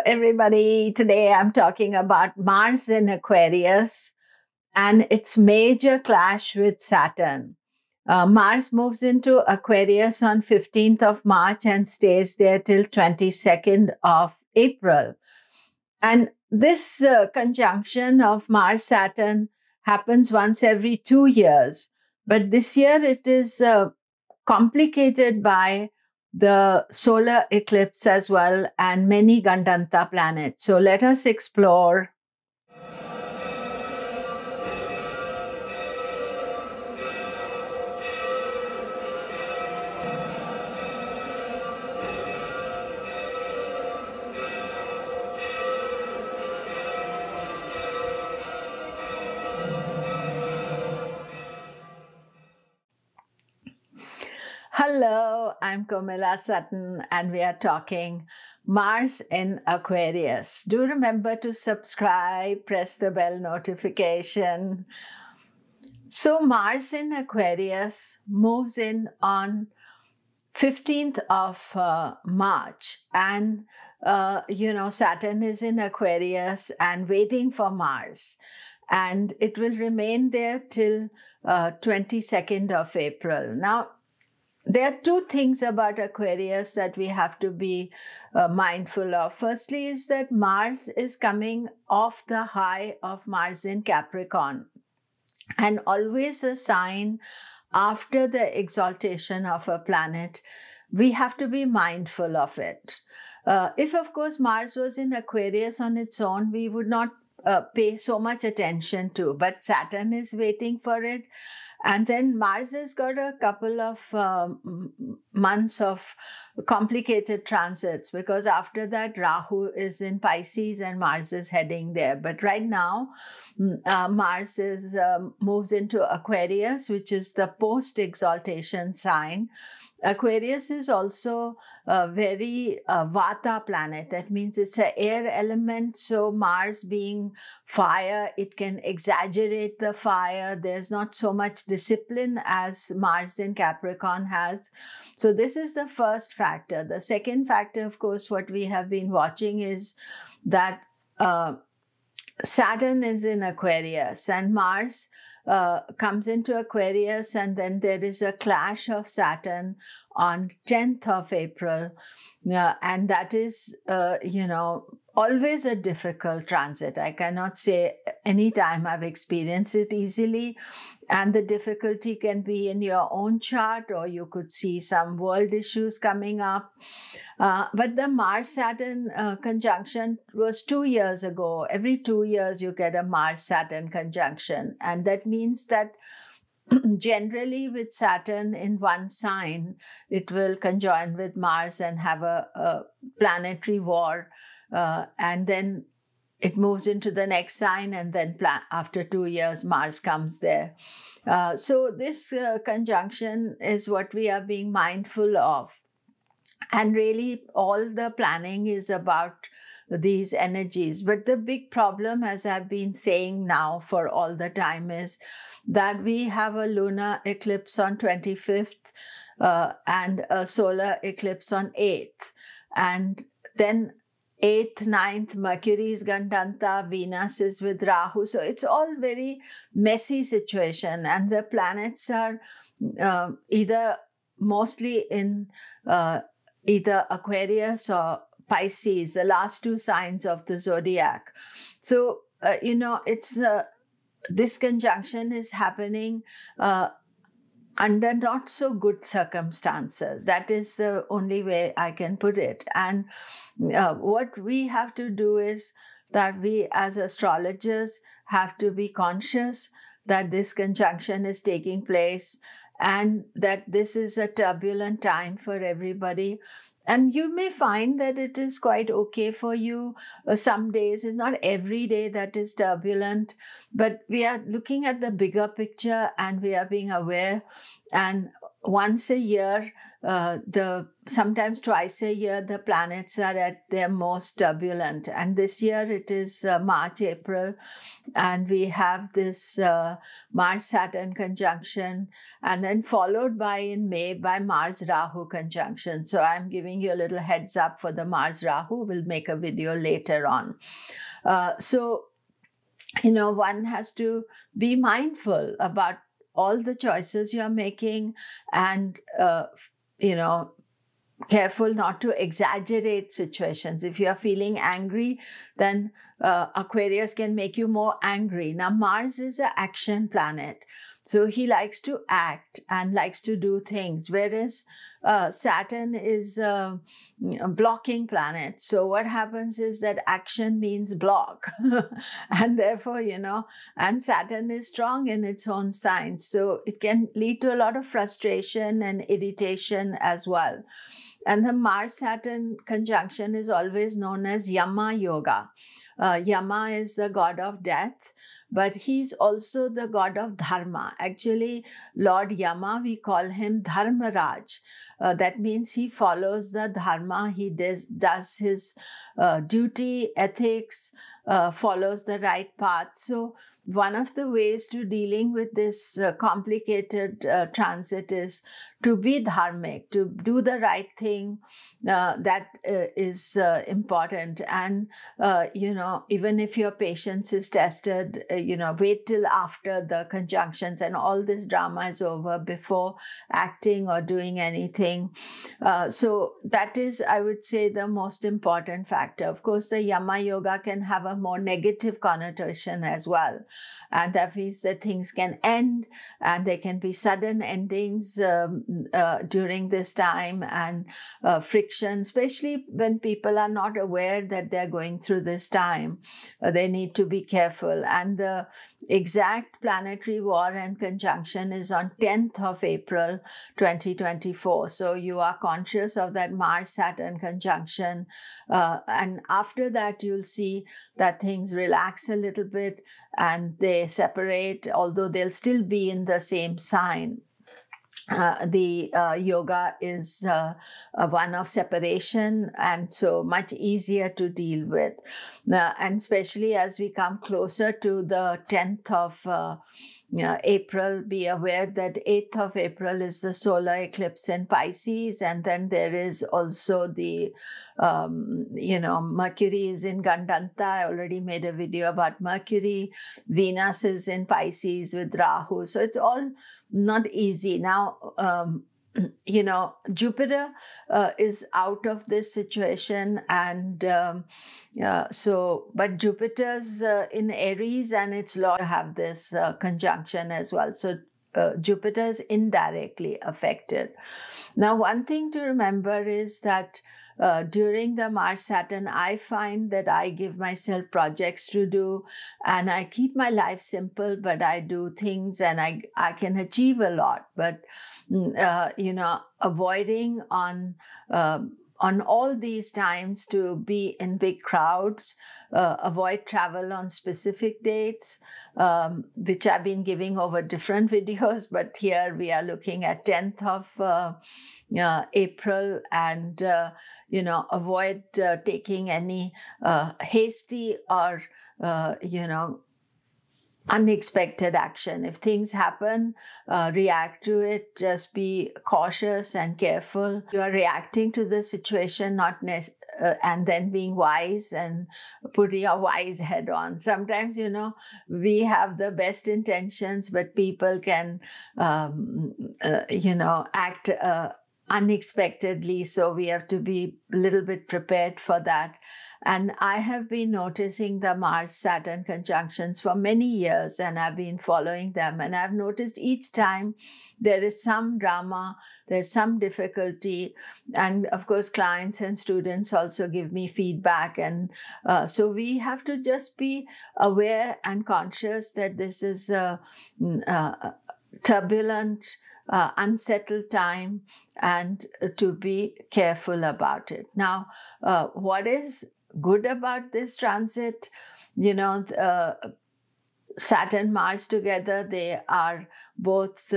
everybody. Today I'm talking about Mars in Aquarius and its major clash with Saturn. Mars moves into Aquarius on 15th of March and stays there till 22nd of April. And this conjunction of Mars-Saturn happens once every 2 years. But this year it is complicated by the solar eclipse as well and many Gandanta planets. So let us explore. Hello, I'm Komilla Sutton and we are talking Mars in Aquarius. Do remember to subscribe, press the bell notification. So Mars in Aquarius moves in on 15th of March and Saturn is in Aquarius and waiting for Mars. And it will remain there till 22nd of April. Now, there are two things about Aquarius that we have to be mindful of. Firstly is that Mars is coming off the high of Mars in Capricorn, and always a sign after the exaltation of a planet, we have to be mindful of it. If, of course, Mars was in Aquarius on its own, we would not pay so much attention to, but Saturn is waiting for it. And then Mars has got a couple of months of complicated transits, because after that Rahu is in Pisces and Mars is heading there. But right now, Mars moves into Aquarius, which is the post-exaltation sign. Aquarius is also a very Vata planet. That means it's an air element. So Mars being fire, it can exaggerate the fire. There's not so much discipline as Mars in Capricorn has. So this is the first factor. The second factor, of course, what we have been watching is that Saturn is in Aquarius and Mars comes into Aquarius, and then there is a clash of Saturn on 10th of April. And that is, always a difficult transit. I cannot say any time I've experienced it easily. And the difficulty can be in your own chart, or you could see some world issues coming up. But the Mars-Saturn conjunction was 2 years ago. Every 2 years you get a Mars-Saturn conjunction. And that means that generally with Saturn in one sign, it will conjoin with Mars and have a planetary war. And then it moves into the next sign, and then after 2 years, Mars comes there. So this conjunction is what we are being mindful of. And really, all the planning is about these energies. But the big problem, as I've been saying now for all the time, is that we have a lunar eclipse on 25th and a solar eclipse on 8th. And then 8th, 9th, Mercury is Gandanta, Venus is with Rahu. So it's all very messy situation. And the planets are either mostly in either Aquarius or Pisces, the last two signs of the Zodiac. So, it's this conjunction is happening under not so good circumstances. That is the only way I can put it. And what we have to do is that we as astrologers have to be conscious that this conjunction is taking place and that this is a turbulent time for everybody. And you may find that it is quite okay for you. Some days, it's not every day that is turbulent, but we are looking at the bigger picture and we are being aware. And once a year, sometimes twice a year, the planets are at their most turbulent. And this year it is March, April, and we have this Mars-Saturn conjunction, and then followed by in May by Mars-Rahu conjunction. So I'm giving you a little heads up for the Mars-Rahu. We'll make a video later on. So, one has to be mindful about all the choices you're making, and careful not to exaggerate situations. If you're feeling angry, then Aquarius can make you more angry. Now, Mars is an action planet, so he likes to act and likes to do things, whereas Saturn is a blocking planet. So what happens is that action means block. And therefore, and Saturn is strong in its own sign. So it can lead to a lot of frustration and irritation as well. And the Mars-Saturn conjunction is always known as Yama Yoga. Yama is the god of death, but he's also the god of dharma. Actually, Lord Yama, we call him Dharmaraj. That means he follows the dharma. He does his duty, ethics, follows the right path. So one of the ways to dealing with this complicated transit is to be dharmic, to do the right thing. That is important. And, even if your patience is tested, wait till after the conjunctions and all this drama is over before acting or doing anything. So that is, I would say, the most important factor. Of course, the Yama Yoga can have a more negative connotation as well. And that means that things can end, and there can be sudden endings during this time, and friction, especially when people are not aware that they're going through this time. They need to be careful. And the exact planetary war and conjunction is on 10th of April 2024. So you are conscious of that Mars-Saturn conjunction. And after that, you'll see that things relax a little bit and they separate, although they'll still be in the same sign. The yoga is one of separation, and so much easier to deal with. And especially as we come closer to the 10th of April, be aware that 8th of April is the solar eclipse in Pisces, and then there is also the Mercury is in Gandanta. I already made a video about Mercury. Venus is in Pisces with Rahu. So it's all not easy. Now, Jupiter is out of this situation, and but Jupiter's in Aries, and it's Lord to have this conjunction as well. So Jupiter is indirectly affected. Now, one thing to remember is that during the Mars-Saturn, I find that I give myself projects to do, and I keep my life simple, but I do things and I can achieve a lot. But, avoiding on all these times to be in big crowds, avoid travel on specific dates, which I've been giving over different videos, but here we are looking at 10th of April, and avoid taking any hasty or unexpected action. If things happen, react to it. Just be cautious and careful. You are reacting to the situation, and then being wise and putting your wise head on. Sometimes, we have the best intentions, but people can, act unexpectedly. So we have to be a little bit prepared for that. And I have been noticing the Mars-Saturn conjunctions for many years, and I've been following them. And I've noticed each time there is some drama, there's some difficulty. And of course, clients and students also give me feedback. And so we have to just be aware and conscious that this is a turbulent, unsettled time, and to be careful about it. Now, what is good about this transit? Saturn, Mars together, they are both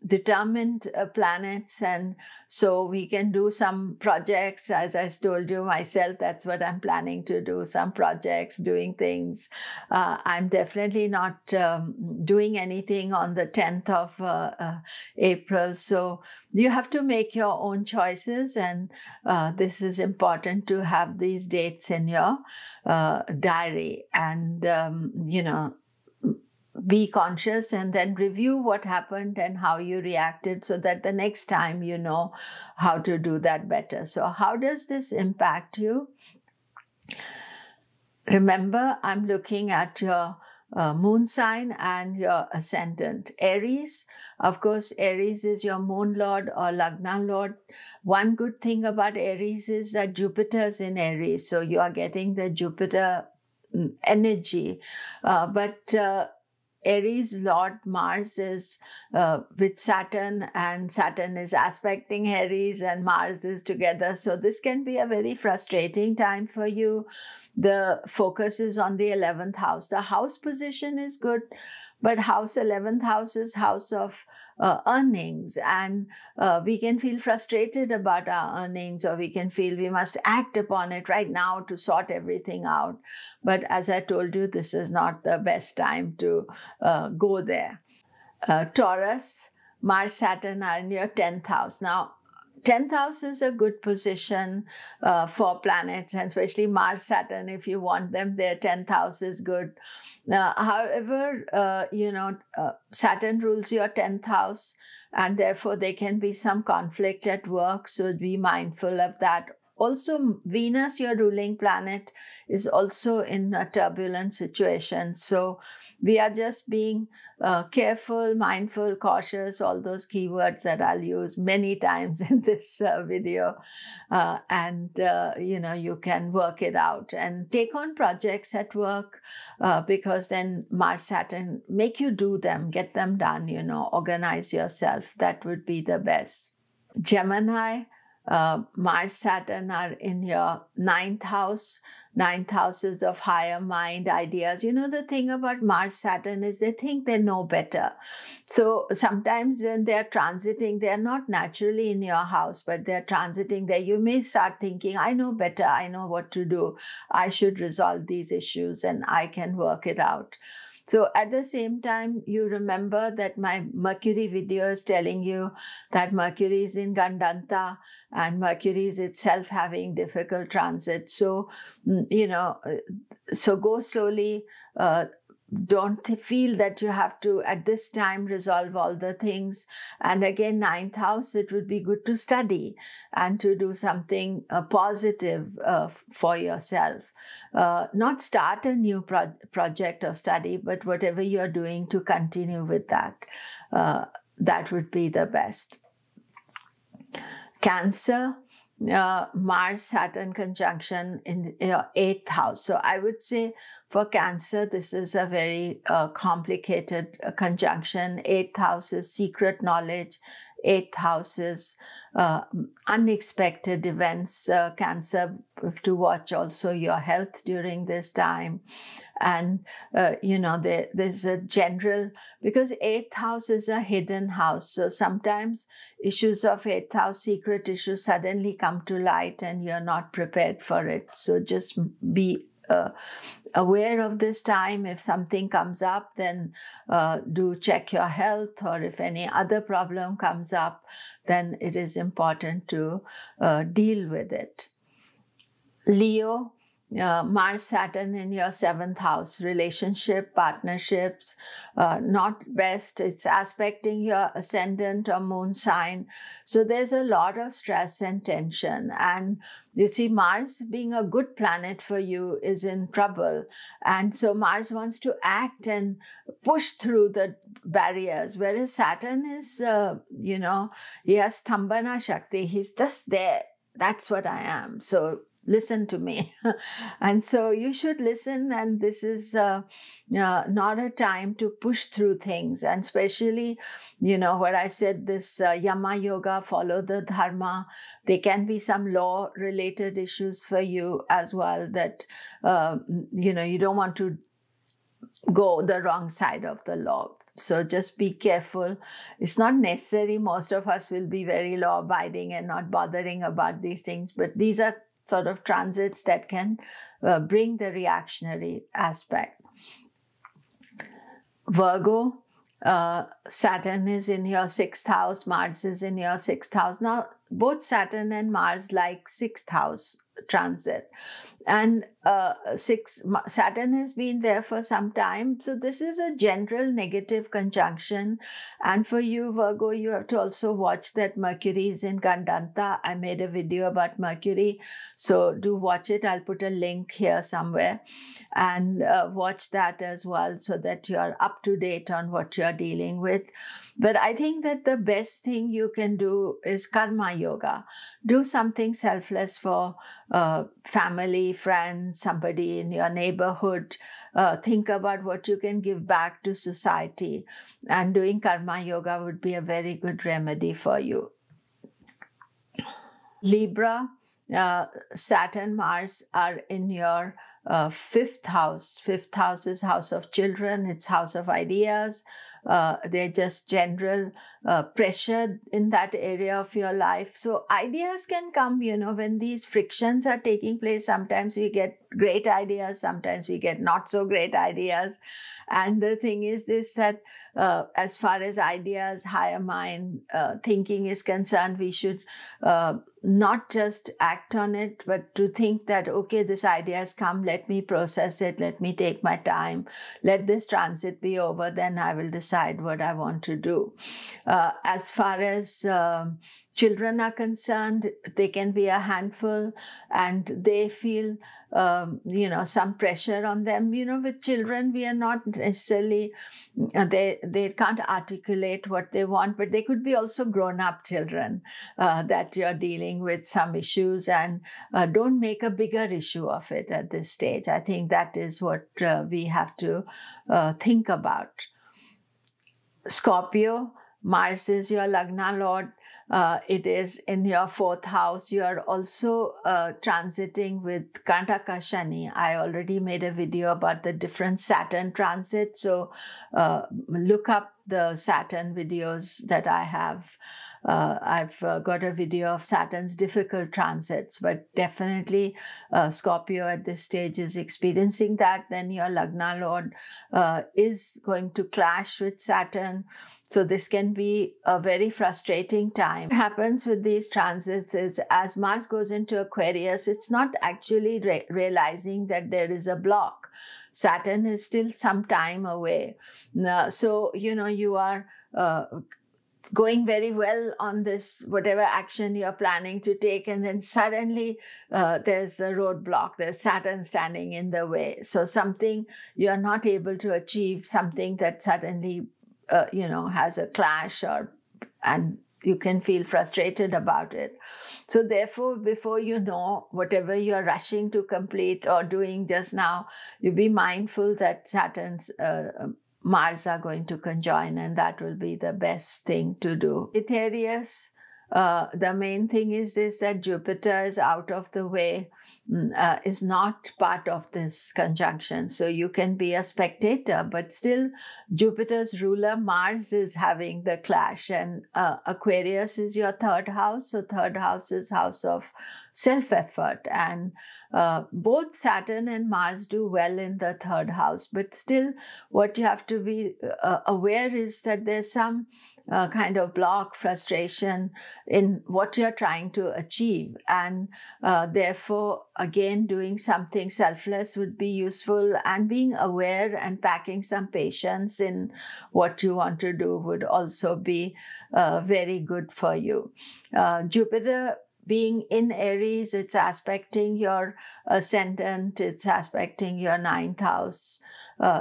determined planets, and so we can do some projects. As I told you myself, that's what I'm planning to do, some projects, doing things. I'm definitely not doing anything on the 10th of April, so you have to make your own choices, and this is important to have these dates in your diary, and be conscious and then review what happened and how you reacted, so that the next time you know how to do that better. So how does this impact you? Remember, I'm looking at your moon sign and your ascendant. Aries, of course, Aries is your moon lord or Lagna lord. One good thing about Aries is that Jupiter is in Aries, so you are getting the Jupiter energy. But Aries Lord Mars is with Saturn, and Saturn is aspecting Aries and Mars is together. So this can be a very frustrating time for you. The focus is on the 11th house. The house position is good, but 11th house is house of earnings, and we can feel frustrated about our earnings, or we can feel we must act upon it right now to sort everything out. But as I told you, this is not the best time to go there. Taurus, Mars-Saturn are in your 10th house. Now, 10th house is a good position for planets, and especially Mars-Saturn, if you want them, their 10th house is good. However, Saturn rules your 10th house, and therefore there can be some conflict at work, so be mindful of that. Also, Venus, your ruling planet, is also in a turbulent situation. So we are just being careful, mindful, cautious, all those keywords that I'll use many times in this video. You can work it out and take on projects at work, because then Mars-Saturn make you do them, get them done, organize yourself. That would be the best. Gemini, Mars-Saturn are in your 9th house. 9th house is of higher mind, ideas. The thing about Mars-Saturn is they think they know better. So sometimes when they're transiting, they're not naturally in your house, but they're transiting there. You may start thinking, I know better, I know what to do. I should resolve these issues and I can work it out. So at the same time, you remember that my Mercury video is telling you that Mercury is in Gandanta and Mercury is itself having difficult transit. So, so go slowly. Don't feel that you have to, at this time, resolve all the things. And again, 9th house, it would be good to study and to do something positive for yourself. Not start a new project or study, but whatever you're doing to continue with that. That would be the best. Cancer, Mars-Saturn conjunction in your 8th house. So I would say for Cancer, this is a very complicated conjunction. 8th house is secret knowledge. 8th house is unexpected events. Cancer, have to watch also your health during this time. And, there's a general, because 8th house is a hidden house. So sometimes issues of 8th house, secret issues suddenly come to light and you're not prepared for it. So just be aware of this time. If something comes up, then do check your health, or if any other problem comes up, then it is important to deal with it. Leo, Mars-Saturn in your 7th house, relationship, partnerships, not best. It's aspecting your ascendant or moon sign. So there's a lot of stress and tension. And you see, Mars being a good planet for you is in trouble. And so Mars wants to act and push through the barriers, whereas Saturn is, he has Thambana Shakti. He's just there. That's what I am. So listen to me. And so you should listen, and this is not a time to push through things. And especially, what I said, this Yama Yoga, follow the dharma. There can be some law-related issues for you as well that, you don't want to go the wrong side of the law. So just be careful. It's not necessary. Most of us will be very law-abiding and not bothering about these things, but these are sort of transits that can bring the reactionary aspect. Virgo, Saturn is in your 6th house, Mars is in your 6th house. Now, both Saturn and Mars like 6th house transit. And Saturn has been there for some time. So this is a general negative conjunction. And for you, Virgo, you have to also watch that Mercury is in Gandanta. I made a video about Mercury. So do watch it. I'll put a link here somewhere. And watch that as well so that you're up to date on what you're dealing with. But I think that the best thing you can do is karma yoga. Do something selfless for family, friends, somebody in your neighborhood. Think about what you can give back to society. And doing karma yoga would be a very good remedy for you. Libra, Saturn, Mars are in your 5th house. 5th house is house of children. It's house of ideas. They're just general pressure in that area of your life. So ideas can come, when these frictions are taking place. Sometimes we get great ideas, sometimes we get not so great ideas. And the thing is this, that as far as ideas, higher mind thinking is concerned, we should not just act on it, but to think that, okay, this idea has come, let me process it, let me take my time, let this transit be over, then I will decide what I want to do. As far as children are concerned, they can be a handful and they feel, some pressure on them. With children, we are not necessarily, they can't articulate what they want, but they could be also grown-up children that you're dealing with some issues, and don't make a bigger issue of it at this stage. I think that is what we have to think about. Scorpio, Mars is your Lagna Lord. It is in your 4th house. You are also transiting with Kantaka Shani. I already made a video about the different Saturn transits. So look up the Saturn videos that I have. I've got a video of Saturn's difficult transits, but definitely Scorpio at this stage is experiencing that. Then your Lagna Lord is going to clash with Saturn. So this can be a very frustrating time. What happens with these transits is, as Mars goes into Aquarius, it's not actually realizing that there is a block. Saturn is still some time away. So, you are going very well on this, whatever action you're planning to take, and then suddenly there's the roadblock, there's Saturn standing in the way. So something you're not able to achieve, something that suddenly has a clash, and you can feel frustrated about it. So therefore, before you know whatever you're rushing to complete or doing just now, you be mindful that Saturn's Mars are going to conjoin, and that will be the best thing to do. Sagittarius, the main thing is this, that Jupiter is out of the way, is not part of this conjunction. So you can be a spectator, but still Jupiter's ruler Mars is having the clash, and Aquarius is your 3rd house. So 3rd house is house of self-effort, and both Saturn and Mars do well in the 3rd house. But still what you have to be aware is that there's some kind of block, frustration in what you're trying to achieve. And therefore, again, doing something selfless would be useful, and being aware and packing some patience in what you want to do would also be very good for you. Jupiter being in Aries, it's aspecting your ascendant, it's aspecting your 9th house.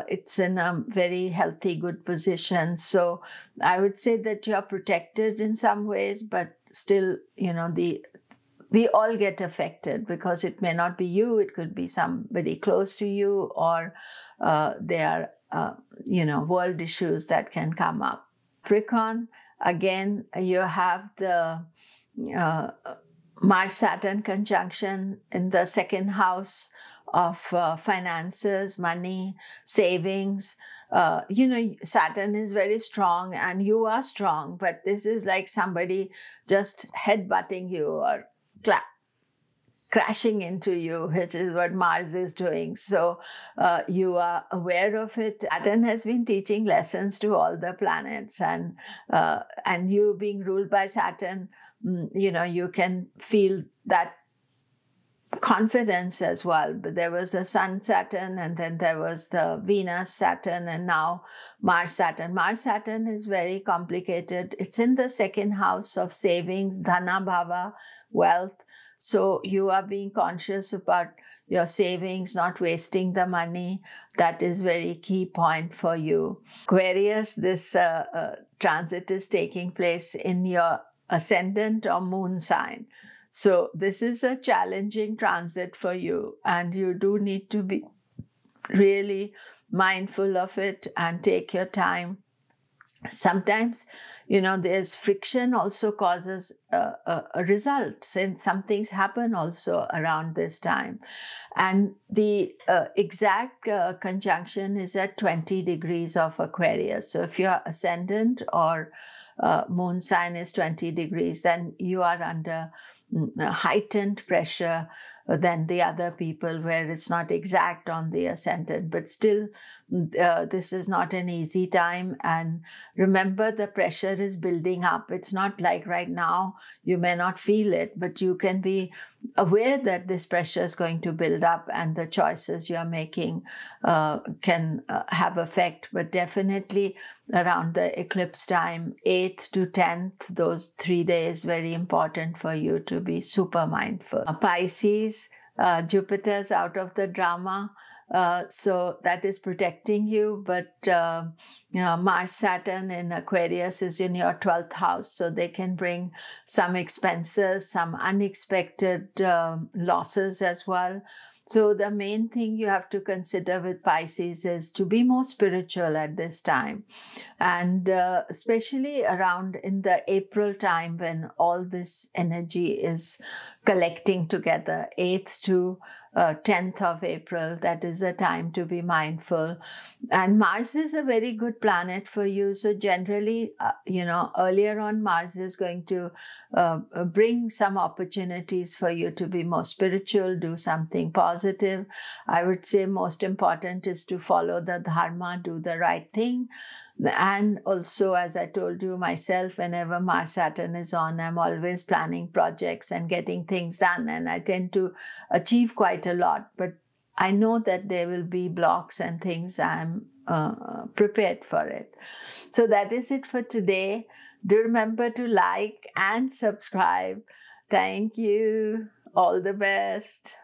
It's in a very healthy, good position. So I would say that you're protected in some ways, but still, we all get affected, because it may not be you, it could be somebody close to you, or there are, world issues that can come up. Capricorn, again, you have the Mars-Saturn conjunction in the 2nd house of finances, money, savings. Saturn is very strong and you are strong, but this is like somebody just headbutting you or crashing into you, which is what Mars is doing. So you are aware of it. Saturn has been teaching lessons to all the planets, and you being ruled by Saturn, you can feel that confidence as well. But there was the Sun Saturn, and then there was the Venus Saturn, and now Mars Saturn. Mars Saturn is very complicated. It's in the second house of savings, dhana bhava, wealth. So you are being conscious about your savings, not wasting the money. That is very key point for you. Aquarius, this transit is taking place in your ascendant or moon sign. So this is a challenging transit for you, and you do need to be really mindful of it and take your time. Sometimes, there's friction also causes a result, since some things happen also around this time. And the exact conjunction is at 20 degrees of Aquarius. So if your ascendant or moon sign is 20 degrees, then you are under heightened pressure than the other people where it's not exact on the ascendant. But still, this is not an easy time. And remember, the pressure is building up. It's not like right now you may not feel it, but you can be aware that this pressure is going to build up, and the choices you're making can have effect. But definitely around the eclipse time, 8th to 10th, those 3 days, very important for you to be super mindful. Pisces, Jupiter's out of the drama. So that is protecting you, but Mars-Saturn in Aquarius is in your 12th house, so they can bring some expenses, some unexpected losses as well. So the main thing you have to consider with Pisces is to be more spiritual at this time. And especially around in the April time, when all this energy is collecting together, 8th to 10th of April, that is a time to be mindful. And Mars is a very good planet for you. So generally, earlier on, Mars is going to bring some opportunities for you to be more spiritual, do something positive. I would say most important is to follow the dharma, do the right thing. And also, as I told you myself, whenever Mars-Saturn is on, I'm always planning projects and getting things done. And I tend to achieve quite a lot. But I know that there will be blocks and things. I'm prepared for it. So that is it for today. Do remember to like and subscribe. Thank you. All the best.